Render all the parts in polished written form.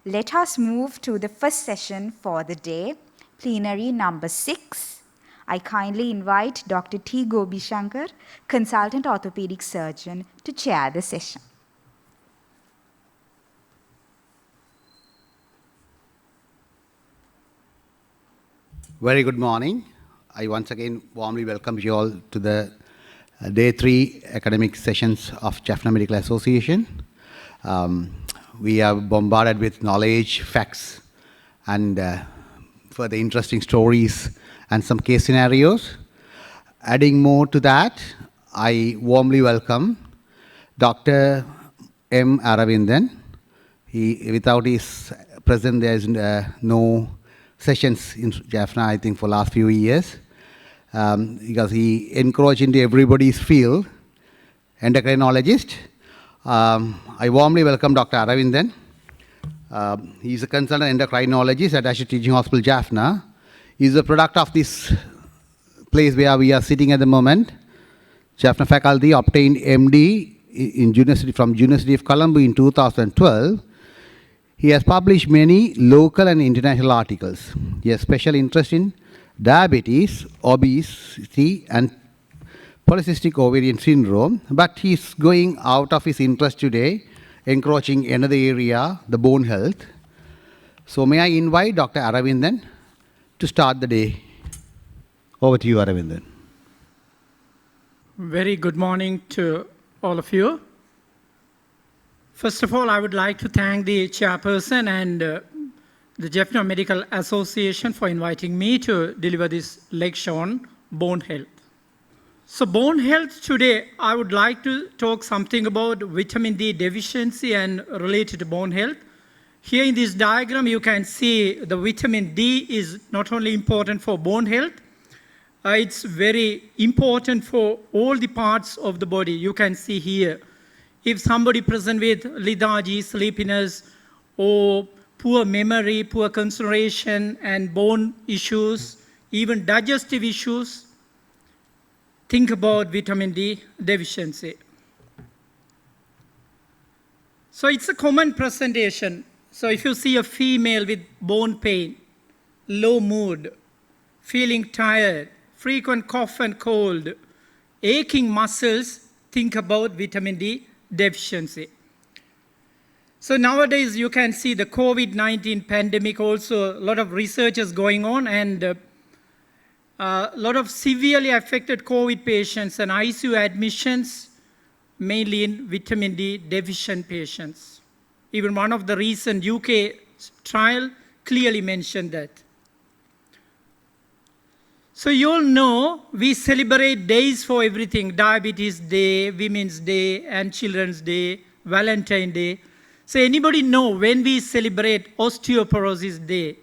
Let us move to the first session for the day, plenary number 6. I kindly invite Dr. T. Gobi Shankar, consultant orthopedic surgeon, to chair the session. Very good morning. I once again warmly welcome you all to the Day 3 academic sessions of Jaffna Medical Association. We are bombarded with knowledge, facts, and further interesting stories and some case scenarios. Adding more to that, I warmly welcome Dr. M. Aravinthan. Without his presence, there is no sessions in Jaffna, I think, for last few years, because he encroached into everybody's field, endocrinologist. I warmly welcome Dr. Aravinthan. He is a consultant endocrinologist at Ashur Teaching Hospital, Jaffna. He is a product of this place where we are sitting at the moment. Jaffna faculty obtained MD from University of Colombo in 2012. He has published many local and international articles. He has special interest in diabetes, obesity, and polycystic ovarian syndrome, but he's going out of his interest today, encroaching another area, the bone health. So may I invite Dr. Aravinthan to start the day. Over to you, Aravinthan. Very good morning to all of you. First of all, I would like to thank the chairperson and the Jaffna Medical Association for inviting me to deliver this lecture on bone health. So bone health today, I would like to talk something about vitamin D deficiency and related to bone health. Here in this diagram, you can see the vitamin D is not only important for bone health, it's very important for all the parts of the body. You can see here, if somebody present with lethargy, sleepiness, or poor memory, poor concentration, and bone issues, even digestive issues, think about vitamin D deficiency. So it's a common presentation. So if you see a female with bone pain, low mood, feeling tired, frequent cough and cold, aching muscles, think about vitamin D deficiency. So nowadays you can see the COVID-19 pandemic also, a lot of research is going on, and a lot of severely affected COVID patients and ICU admissions, mainly in vitamin D deficient patients. Even one of the recent UK trial clearly mentioned that. So you all know we celebrate days for everything: Diabetes Day, Women's Day, and Children's Day, Valentine's Day. So anybody know when we celebrate Osteoporosis Day,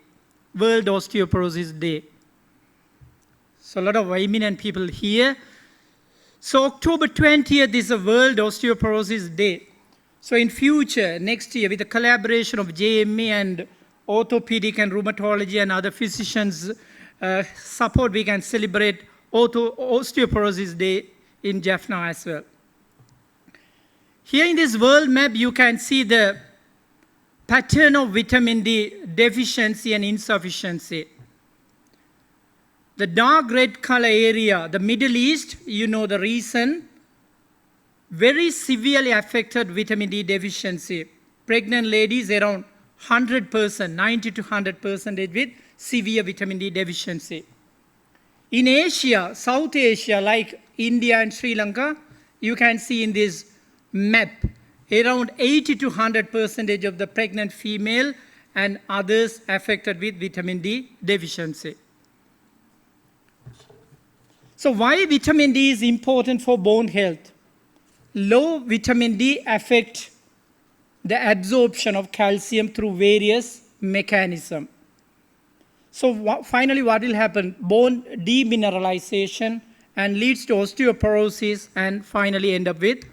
World Osteoporosis Day? So a lot of eminent people here. So October 20th is a World Osteoporosis Day. So in future, next year, with the collaboration of JME and orthopedic and rheumatology and other physicians support, we can celebrate Osteoporosis Day in Jaffna as well. Here in this world map, you can see the pattern of vitamin D deficiency and insufficiency. The dark red color area, the Middle East, you know the reason, very severely affected vitamin D deficiency. Pregnant ladies around 100%, 90 to 100% with severe vitamin D deficiency. In Asia, South Asia, like India and Sri Lanka, you can see in this map, around 80 to 100% of the pregnant female and others affected with vitamin D deficiency. So why vitamin D is important for bone health? Low vitamin D affects the absorption of calcium through various mechanisms. So finally what will happen? Bone demineralization and leads to osteoporosis and finally end up with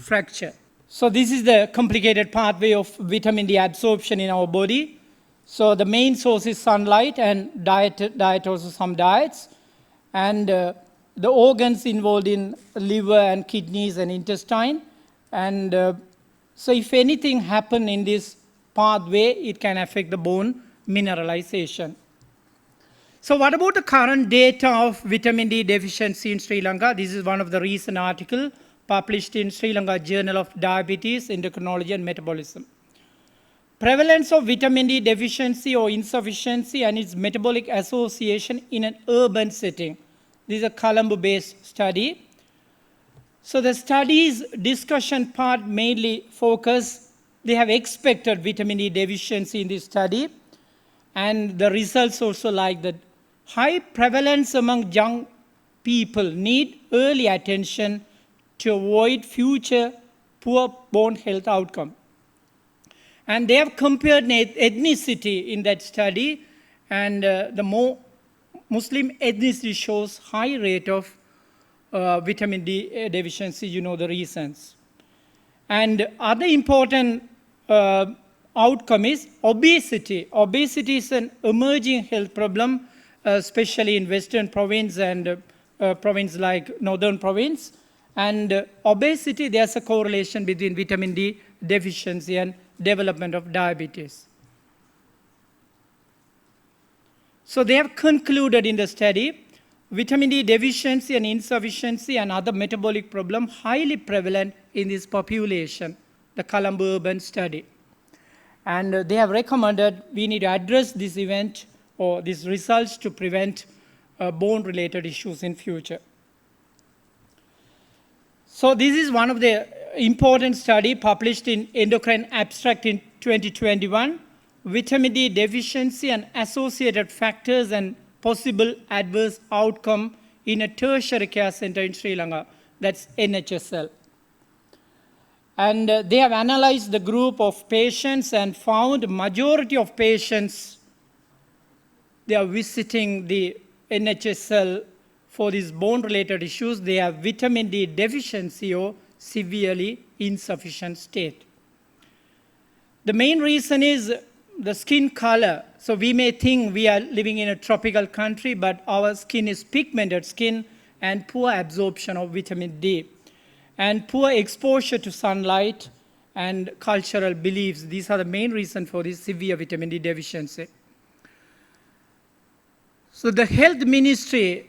fracture. So this is the complicated pathway of vitamin D absorption in our body. So the main source is sunlight and diet also some diets. And the organs involved in liver and kidneys and intestine. And so if anything happen in this pathway, it can affect the bone mineralization. So what about the current data of vitamin D deficiency in Sri Lanka? This is one of the recent articles published in Sri Lanka Journal of Diabetes, Endocrinology and Metabolism. Prevalence of vitamin D deficiency or insufficiency and its metabolic association in an urban setting. This is a Colombo-based study. So the study's discussion part mainly focus, they have expected vitamin D deficiency in this study, and the results also like that high prevalence among young people need early attention to avoid future poor bone health outcome. And they have compared ethnicity in that study, and the more Muslim ethnicity shows high rate of vitamin D deficiency, you know the reasons. And other important outcome is obesity. Obesity is an emerging health problem, especially in Western province and province like Northern province. And obesity, there's a correlation between vitamin D deficiency and development of diabetes. So they have concluded in the study, vitamin D deficiency and insufficiency and other metabolic problems highly prevalent in this population, the Colombo Urban Study. And they have recommended we need to address this event or these results to prevent bone-related issues in future. So this is one of the important study published in Endocrine Abstract in 2021, vitamin D deficiency and associated factors and possible adverse outcome in a tertiary care center in Sri Lanka, that's NHSL. And they have analyzed the group of patients and found majority of patients, they are visiting the NHSL for these bone-related issues. They have vitamin D deficiency or severely insufficient state. The main reason is the skin color. So we may think we are living in a tropical country, but our skin is pigmented skin and poor absorption of vitamin D. And poor exposure to sunlight and cultural beliefs. These are the main reasons for this severe vitamin D deficiency. So the health ministry,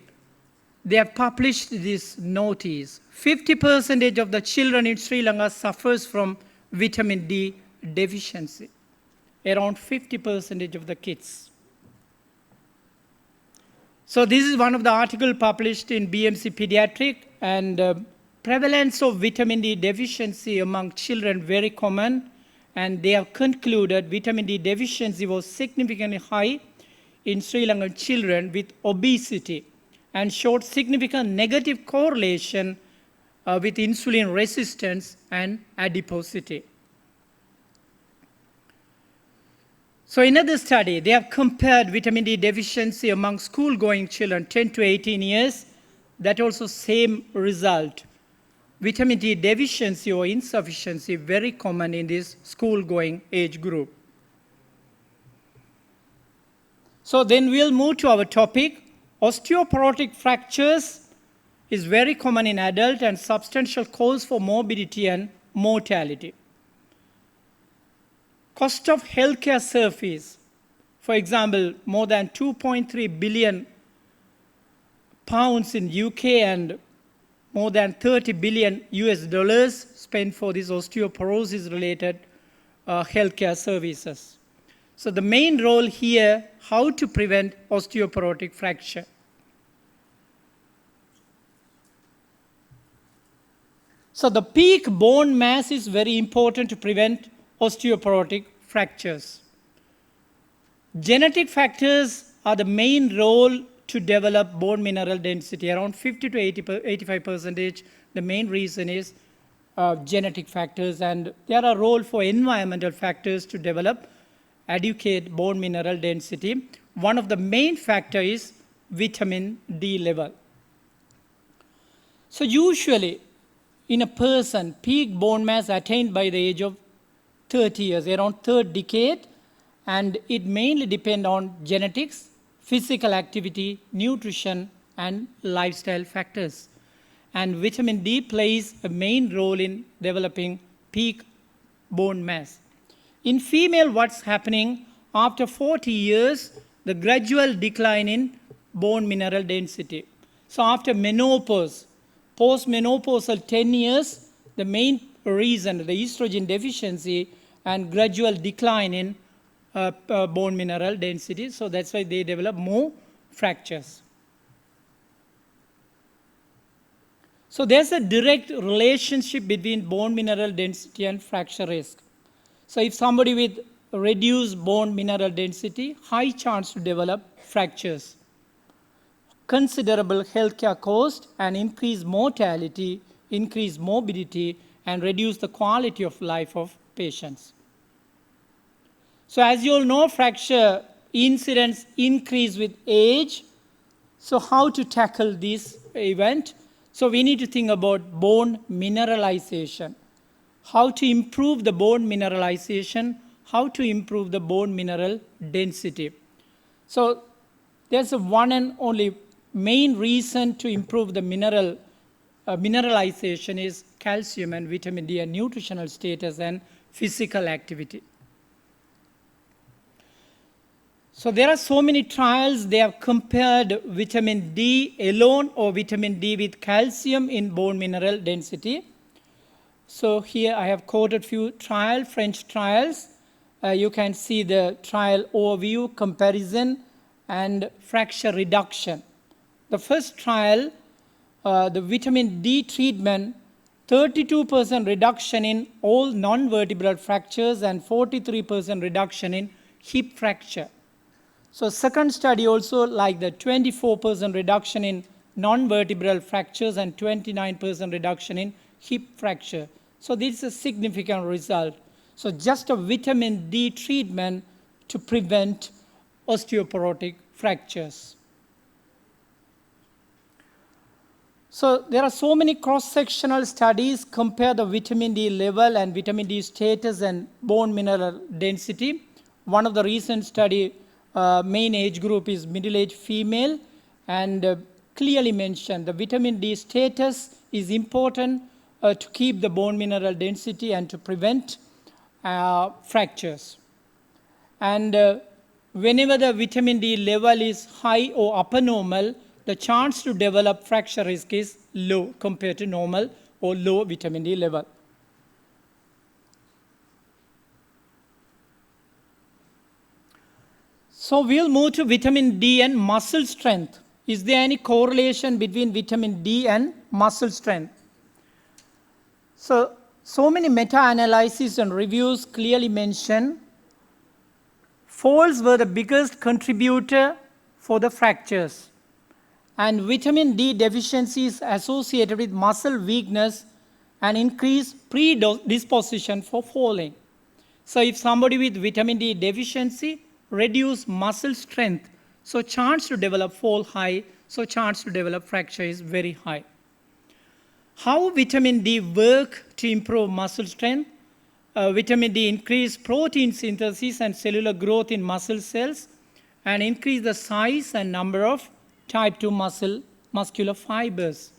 they have published this notice. 50% of the children in Sri Lanka suffers from vitamin D deficiency. Around 50% of the kids. So this is one of the articles published in BMC Pediatric, and prevalence of vitamin D deficiency among children very common, and they have concluded vitamin D deficiency was significantly high in Sri Lankan children with obesity and showed significant negative correlation with insulin resistance and adiposity. So in another study, they have compared vitamin D deficiency among school-going children, 10 to 18 years. That also same result. Vitamin D deficiency or insufficiency very common in this school-going age group. So then we'll move to our topic. Osteoporotic fractures is very common in adult and substantial cause for morbidity and mortality. Cost of healthcare service, for example, more than 2.3 billion pounds in UK and more than 30 billion US dollars spent for these osteoporosis related healthcare services. So the main role here, how to prevent osteoporotic fracture. So the peak bone mass is very important to prevent osteoporotic fractures. Genetic factors are the main role to develop bone mineral density. Around 50 to 85%, the main reason is genetic factors, and there are a role for environmental factors to develop adequate bone mineral density. One of the main factors is vitamin D level. So usually in a person, peak bone mass attained by the age of 30 years, around third decade, and it mainly depends on genetics, physical activity, nutrition, and lifestyle factors. And vitamin D plays a main role in developing peak bone mass. in female, what's happening? After 40 years, the gradual decline in bone mineral density. So after menopause, post-menopausal 10 years, the main reason, the estrogen deficiency and gradual decline in bone mineral density. So that's why they develop more fractures. So there's a direct relationship between bone mineral density and fracture risk. So if somebody with reduced bone mineral density, high chance to develop fractures. Considerable healthcare cost and increased mortality, increased morbidity, and reduce the quality of life of patients. So as you all know, fracture incidence increase with age. So how to tackle this event? So we need to think about bone mineralization. How to improve the bone mineralization, how to improve the bone mineral density. So there's a one and only main reason to improve the mineralization is calcium and vitamin D and nutritional status and physical activity. So there are so many trials, they have compared vitamin D alone or vitamin D with calcium in bone mineral density. So here I have quoted few French trials. You can see the trial overview, comparison, and fracture reduction. The first trial, the vitamin D treatment, 32% reduction in all non-vertebral fractures and 43% reduction in hip fracture. So second study also like the 24% reduction in non-vertebral fractures and 29% reduction in hip fracture. So this is a significant result. So just a vitamin D treatment to prevent osteoporotic fractures. So there are so many cross-sectional studies compare the vitamin D level and vitamin D status and bone mineral density. One of the recent study main age group is middle-aged female and clearly mentioned the vitamin D status is important to keep the bone mineral density and to prevent fractures. And whenever the vitamin D level is high or upper normal, the chance to develop fracture risk is low compared to normal or low vitamin D level. So we'll move to vitamin D and muscle strength. Is there any correlation between vitamin D and muscle strength? So many meta-analyses and reviews clearly mention falls were the biggest contributor for the fractures. And vitamin D deficiency is associated with muscle weakness and increased predisposition for falling. So if somebody with vitamin D deficiency reduce muscle strength, so chance to develop fall high, so chance to develop fracture is very high. How vitamin D work to improve muscle strength? Vitamin D increase protein synthesis and cellular growth in muscle cells and increase the size and number of type 2 muscular fibers.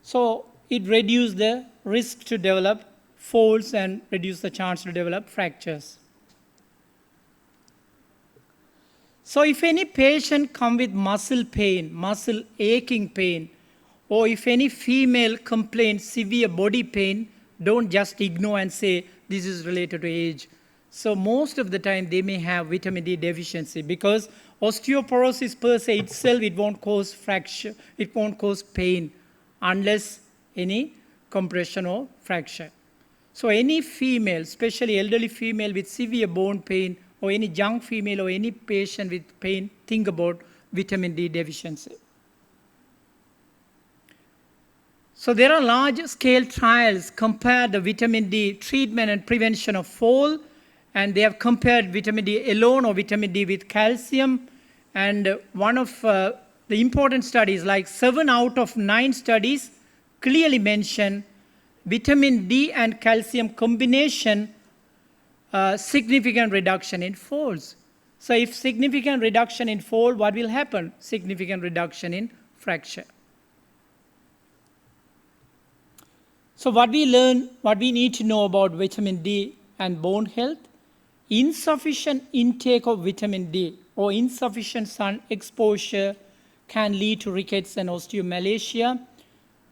So it reduces the risk to develop falls and reduce the chance to develop fractures. So if any patient come with muscle pain, muscle aching pain, or if any female complains severe body pain, don't just ignore and say this is related to age. So most of the time they may have vitamin D deficiency because osteoporosis per se itself, it won't cause fracture, it won't cause pain unless any compression or fracture. So any female, especially elderly female with severe bone pain, or any young female or any patient with pain, think about vitamin D deficiency. So there are large-scale trials compare the vitamin D treatment and prevention of fall, and they have compared vitamin D alone or vitamin D with calcium. And one of the important studies, like 7 out of 9 studies, clearly mention vitamin D and calcium combination significant reduction in falls. So if significant reduction in fall, what will happen? Significant reduction in fracture. So what we learn, what we need to know about vitamin D and bone health. insufficient intake of vitamin D or insufficient sun exposure can lead to rickets and osteomalacia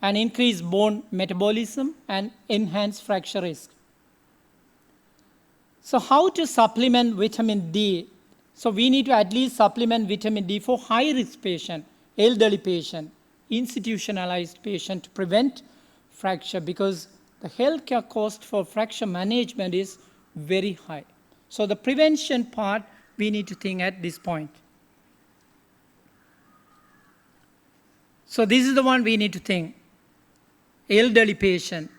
and increase bone metabolism and enhance fracture risk. So how to supplement vitamin D? So we need to at least supplement vitamin D for high-risk patient, elderly patient, institutionalized patient to prevent fracture, because the healthcare cost for fracture management is very high. So the prevention part we need to think at this point. So this is the one we need to think. Elderly patient,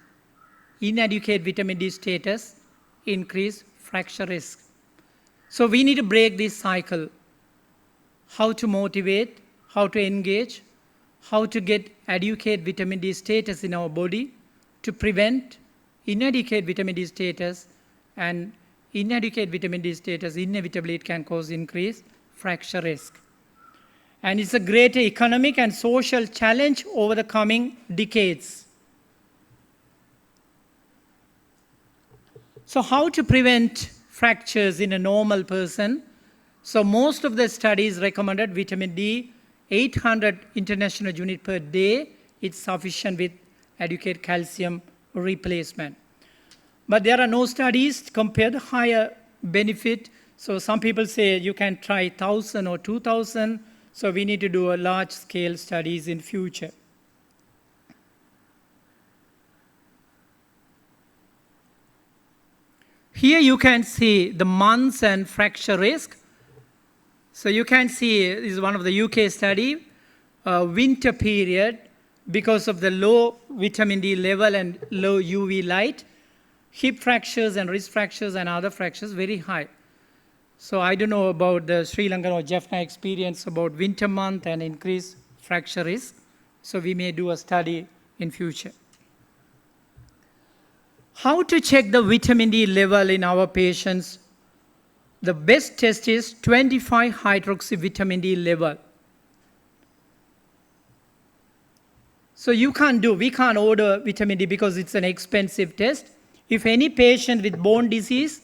inadequate vitamin D status, increase fracture risk. So we need to break this cycle. How to motivate, how to engage, how to get adequate vitamin D status in our body to prevent inadequate vitamin D status, and inadequate vitamin D status, inevitably it can cause increased fracture risk. And it's a great economic and social challenge over the coming decades. So how to prevent fractures in a normal person? So most of the studies recommended vitamin D 800 international unit per day. It's sufficient with adequate calcium replacement. But there are no studies to compare the higher benefit. So some people say you can try 1,000 or 2,000. So we need to do a large scale studies in future. Here you can see the months and fracture risk. So you can see this is one of the UK study, winter period, because of the low vitamin D level and low UV light, hip fractures and wrist fractures and other fractures very high. So I don't know about the Sri Lankan or Jaffna experience about winter month and increased fracture risk. So we may do a study in future. How to check the vitamin D level in our patients? The best test is 25-hydroxy vitamin D level. So we can't order vitamin D because it's an expensive test. If any patient with bone disease,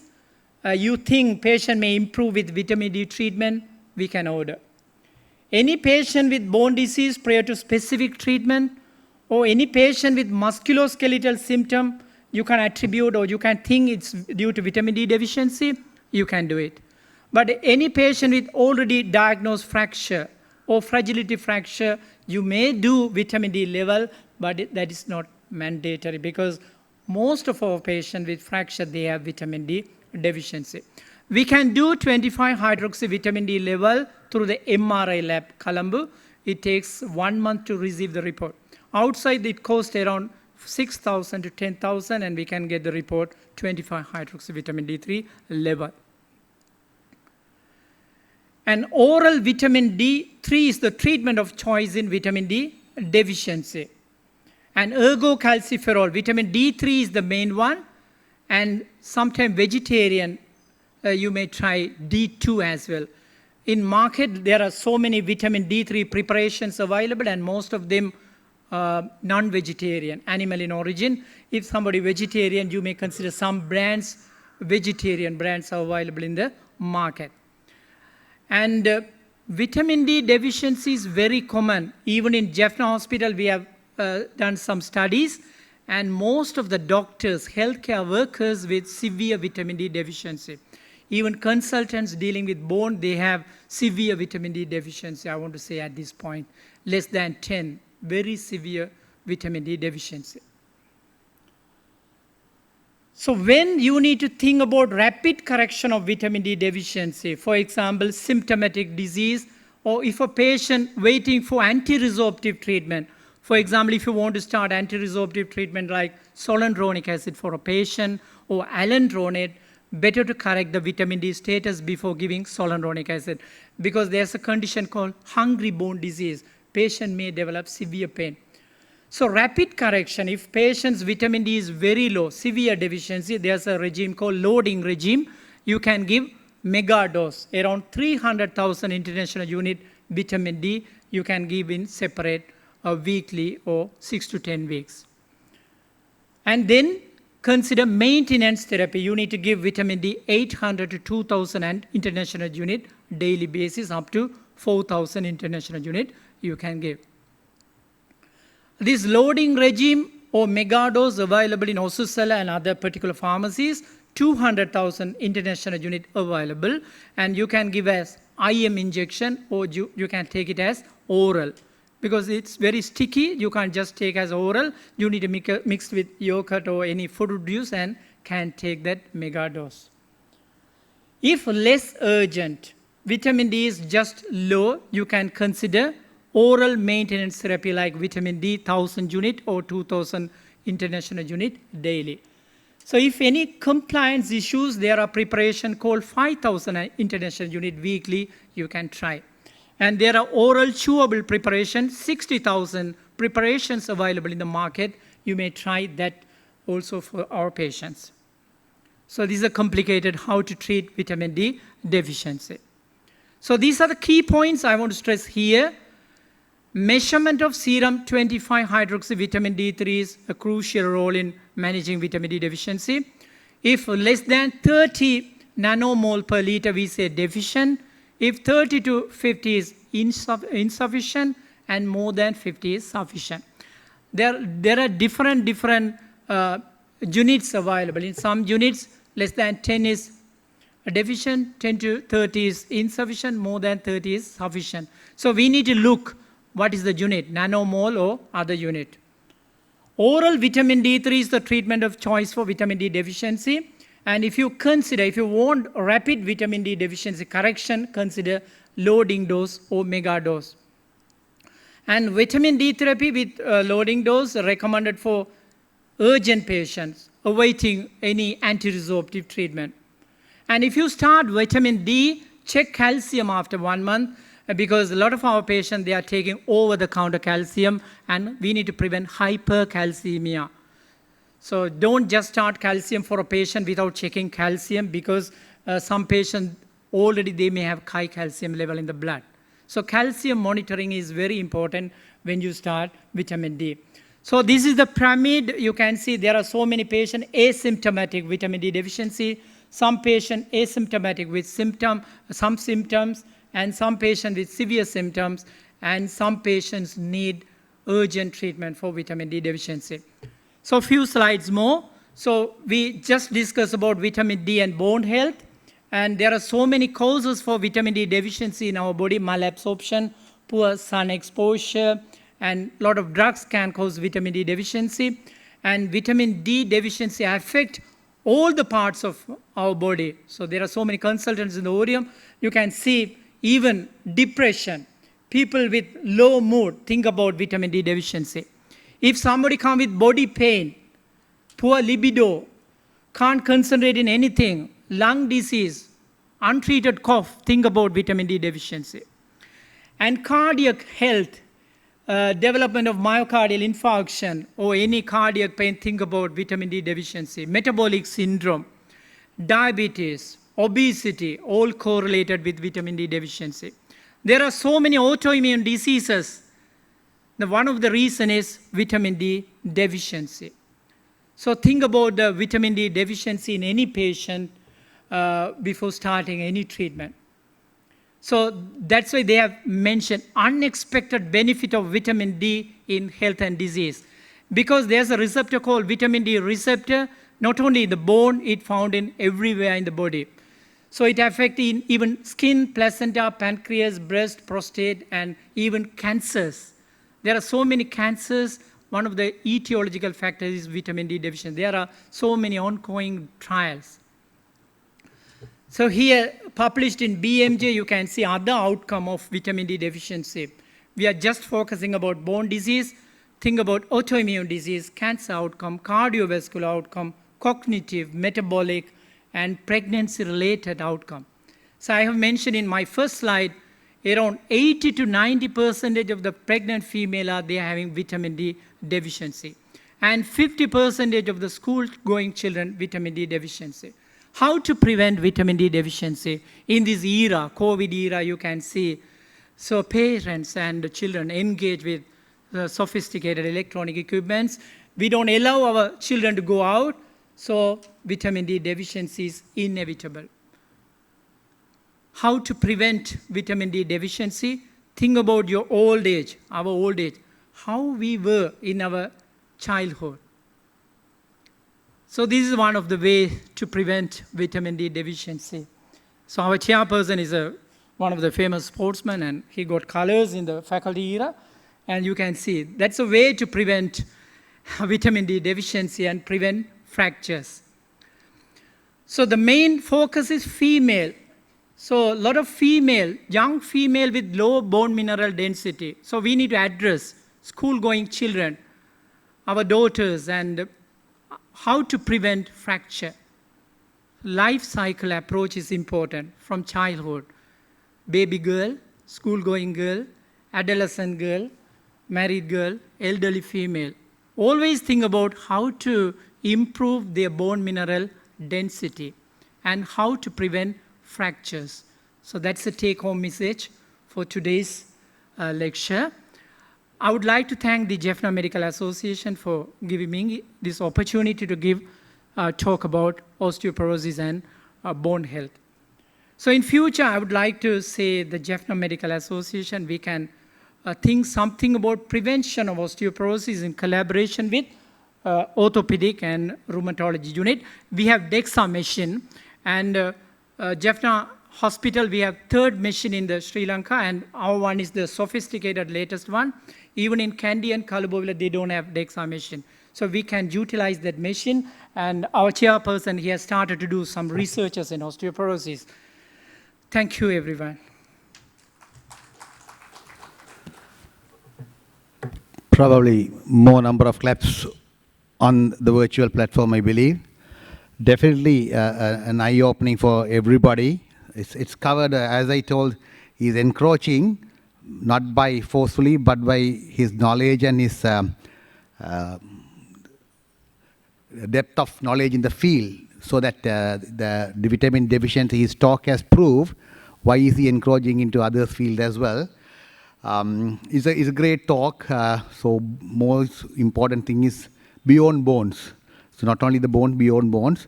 you think patient may improve with vitamin D treatment, we can order. Any patient with bone disease prior to specific treatment, or any patient with musculoskeletal symptom, you can attribute or you can think it's due to vitamin D deficiency, you can do it. But any patient with already diagnosed fracture or fragility fracture, you may do vitamin D level, but that is not mandatory, because most of our patients with fracture, they have vitamin D deficiency. We can do 25-hydroxy vitamin D level through the MRI lab, Colombo. It takes 1 month to receive the report. Outside, it costs around 6,000 to 10,000, and we can get the report 25-hydroxy vitamin D3 level. And oral vitamin D3 is the treatment of choice in vitamin D deficiency. And ergocalciferol, vitamin D3 is the main one, and sometimes vegetarian, you may try D2 as well. In market, there are so many vitamin D3 preparations available, and most of them non-vegetarian, animal in origin. If somebody vegetarian, you may consider some brands, vegetarian brands are available in the market. And vitamin D deficiency is very common. Even in Jaffna Hospital, we have done some studies, and most of the doctors, healthcare workers with severe vitamin D deficiency. Even consultants dealing with bone, they have severe vitamin D deficiency, I want to say at this point. Less than 10, very severe vitamin D deficiency. So when you need to think about rapid correction of vitamin D deficiency, for example, symptomatic disease, or if a patient waiting for anti-resorptive treatment, for example, if you want to start anti-resorptive treatment like zoledronic acid for a patient or alendronate, better to correct the vitamin D status before giving zoledronic acid, because there's a condition called hungry bone disease. Patient may develop severe pain. So rapid correction, if patient's vitamin D is very low, severe deficiency, there's a regime called loading regime. You can give mega dose, around 300,000 international unit vitamin D, you can give in separate weekly or 6 to 10 weeks. And then consider maintenance therapy. You need to give vitamin D 800 to 2000 international unit daily basis, up to 4000 international unit you can give. This loading regime or mega dose available in Osusala and other particular pharmacies, 200,000 international unit available, and you can give as IM injection or you can take it as oral. Because it's very sticky, you can't just take as oral, you need to mix with yogurt or any food juice and can take that mega dose. If less urgent, vitamin D is just low, you can consider oral maintenance therapy like vitamin D 1000 unit or 2000 international unit daily. So if any compliance issues, there are preparation called 5000 international unit weekly, you can try. And there are oral chewable preparation, 60,000 preparations available in the market. You may try that also for our patients. So these are complicated how to treat vitamin D deficiency. So these are the key points I want to stress here. Measurement of serum 25-hydroxy vitamin D3 is a crucial role in managing vitamin D deficiency. If less than 30 nanomole per liter, we say deficient. If 30 to 50 is insufficient, and more than 50 is sufficient. There are different units available. In some units, less than 10 is deficient, 10 to 30 is insufficient, more than 30 is sufficient. So we need to look what is the unit, nanomole or other unit. Oral vitamin D3 is the treatment of choice for vitamin D deficiency. And if you want rapid vitamin D deficiency correction, consider loading dose or mega dose. And vitamin D therapy with loading dose recommended for urgent patients awaiting any anti-resorptive treatment. And if you start vitamin D, check calcium after 1 month, because a lot of our patients, they are taking over-the-counter calcium, and we need to prevent hypercalcemia. So don't just start calcium for a patient without checking calcium, because some patients already they may have high calcium level in the blood. So calcium monitoring is very important when you start vitamin D. So this is the pyramid. You can see there are so many patients asymptomatic vitamin D deficiency, some patient asymptomatic with some symptoms, and some patients with severe symptoms, and some patients need urgent treatment for vitamin D deficiency. So a few slides more. So we just discussed about vitamin D and bone health. And there are so many causes for vitamin D deficiency in our body: malabsorption, poor sun exposure, and a lot of drugs can cause vitamin D deficiency. And vitamin D deficiency affect all the parts of our body. So there are so many consultants in the audience. You can see even depression, people with low mood, think about vitamin D deficiency. If somebody comes with body pain, poor libido, can't concentrate in anything, lung disease, untreated cough, think about vitamin D deficiency. And cardiac health, development of myocardial infarction or any cardiac pain, think about vitamin D deficiency. Metabolic syndrome, diabetes, obesity, all correlated with vitamin D deficiency. There are so many autoimmune diseases. One of the reasons is vitamin D deficiency. So think about the vitamin D deficiency in any patient before starting any treatment. So that's why they have mentioned unexpected benefit of vitamin D in health and disease. Because there's a receptor called vitamin D receptor, not only in the bone, it's found in everywhere in the body. So it affects even skin, placenta, pancreas, breast, prostate, and even cancers. There are so many cancers. One of the etiological factors is vitamin D deficiency. There are so many ongoing trials. So here, published in BMJ, you can see other outcome of vitamin D deficiency. We are just focusing about bone disease. Think about autoimmune disease, cancer outcome, cardiovascular outcome, cognitive, metabolic, and pregnancy-related outcome. So I have mentioned in my first slide, around 80 to 90% of the pregnant female are having vitamin D deficiency. And 50% of the school-going children, vitamin D deficiency. How to prevent vitamin D deficiency? In this era, COVID era, you can see, so parents and children engage with sophisticated electronic equipments. We don't allow our children to go out, So vitamin D deficiency is inevitable. How to prevent vitamin D deficiency? Think about your old age, our old age, how we were in our childhood. So this is one of the ways to prevent vitamin D deficiency. So our chairperson is one of the famous sportsmen, and he got colors in the faculty era. And you can see that's a way to prevent vitamin D deficiency and prevent fractures. So the main focus is female. So a lot of young female with low bone mineral density. So we need to address school-going children, our daughters, and how to prevent fracture. Life cycle approach is important from childhood. Baby girl, school-going girl, adolescent girl, married girl, elderly female. Always think about how to improve their bone mineral density and how to prevent fractures. So that's the take-home message for today's lecture. I would like to thank the Jaffna Medical Association for giving me this opportunity to give talk about osteoporosis and bone health. So in future, I would like to say the Jaffna Medical Association, we can think something about prevention of osteoporosis in collaboration with orthopedic and rheumatology unit. We have DEXA machine, and Jaffna Hospital, we have third machine in the Sri Lanka, and our one is the sophisticated latest one. Even in Kandy and Kalabovila, they don't have DEXA machine. So we can utilize that machine, and our chairperson, he has started to do some researches in osteoporosis. Thank you, everyone. Probably more number of claps on the virtual platform, I believe. Definitely an eye-opening for everybody. It's covered, as I told, he's encroaching, not by forcefully, but by his knowledge and his depth of knowledge in the field, so that the vitamin deficiency, his talk has proved why is he encroaching into others' field as well. It's a great talk. So most important thing is beyond bones. So not only the bone, beyond bones.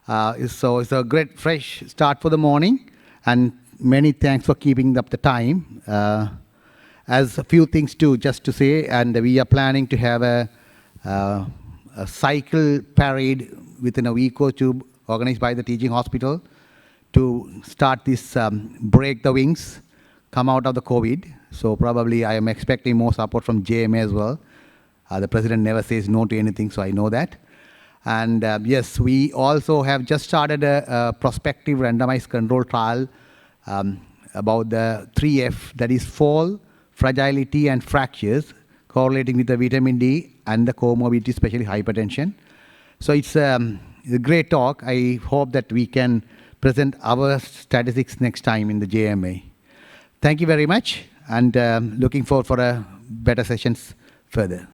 So it's a great fresh start for the morning, and many thanks for keeping up the time. As a few things just to say, and we are planning to have a cycle parade within a week or two, organized by the teaching hospital, to start this break the wings, come out of the COVID. So probably I am expecting more support from JMA as well. The president never says no to anything, so I know that. And yes, we also have just started a prospective randomized control trial about the 3F, that is fall, fragility, and fractures, correlating with the vitamin D and the comorbidity, especially hypertension. So it's a great talk. I hope that we can present our statistics next time in the JMA. Thank you very much, and looking forward for better sessions further.